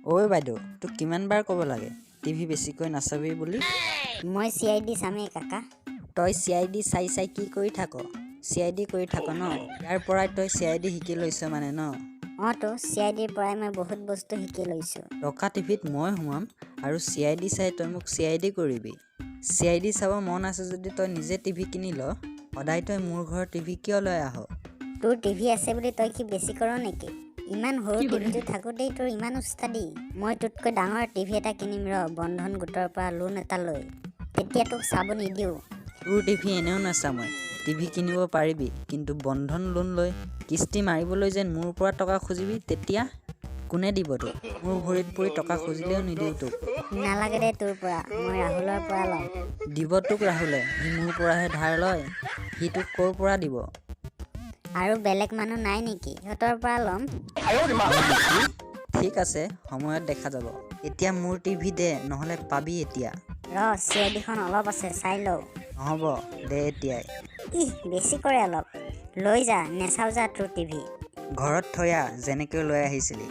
ঐ বাইদেউ, তোক কিমানবাৰ ক'ব লাগে টিভি বেছিকৈ নাচাবি বুলি? মই চিআইডি চামেই কাকা। তই চিআইডি চাই চাই কি কৰি থাক? চিআইডি কৰি থাক ন? ইয়াৰ পৰাই তই চিআইডি শিকি লৈছ মানে ন? তো চিআইডিৰ পৰাই মই বহুত বস্তু শিকি লৈছোঁ। টকা টিভিত মই সোমাম আৰু চিআইডি চাই তই মোক চিআইডি কৰিবি। চিআইডি চাব মন আছে যদি তই নিজে টিভি কিনি ল। সদায় তই মোৰ ঘৰৰ টিভি কিয় লৈ আহ? তোৰ টিভি আছে বুলি তই কি বেছি কৰ নেকি? ইমান সৰু টিভিটো থাকোঁতেই তোৰ ইমান উস্তাদি। মই তোতকৈ ডাঙৰ টিভি এটা কিনিম বন্ধন গোটৰ পৰা লোন এটা লৈ। তেতিয়া তোক চাব নিদিওঁ। তোৰ টিভি এনেও নাচাওঁ মই। টিভি কিনিব পাৰিবি, কিন্তু বন্ধন লোন লৈ কিস্তি মাৰিবলৈ যেন মোৰ পৰা টকা খুজিবি, তেতিয়া কোনে দিব তোক? মোৰ ভৰিত পৰি টকা খুজিলেও নিদিওঁ তোক। নালাগে দে তোৰ পৰা, মই ৰাহুলৰ পৰা ল'ম। দিব তোক ৰাহুলে, সি মোৰ পৰাহে ধাৰ লয়। সি তোক ক'ৰ পৰা দিব? আৰু বেলেগ মানুহ নাই নেকি? সিহঁতৰ পৰা ল'ম। ঠিক আছে, সময়ত দেখা যাব। এতিয়া মোৰ টিভি দে, নহ'লে পাবি এতিয়া। চিআইডিখন অলপ আছে, চাই লওঁ। নহ'ব, দে এতিয়াই। বেছি কৰে অলপ। লৈ যা, নেচাও যা তোৰ টিভি। ঘৰত থৈ আহ, যেনেকৈ লৈ আহিছিলি।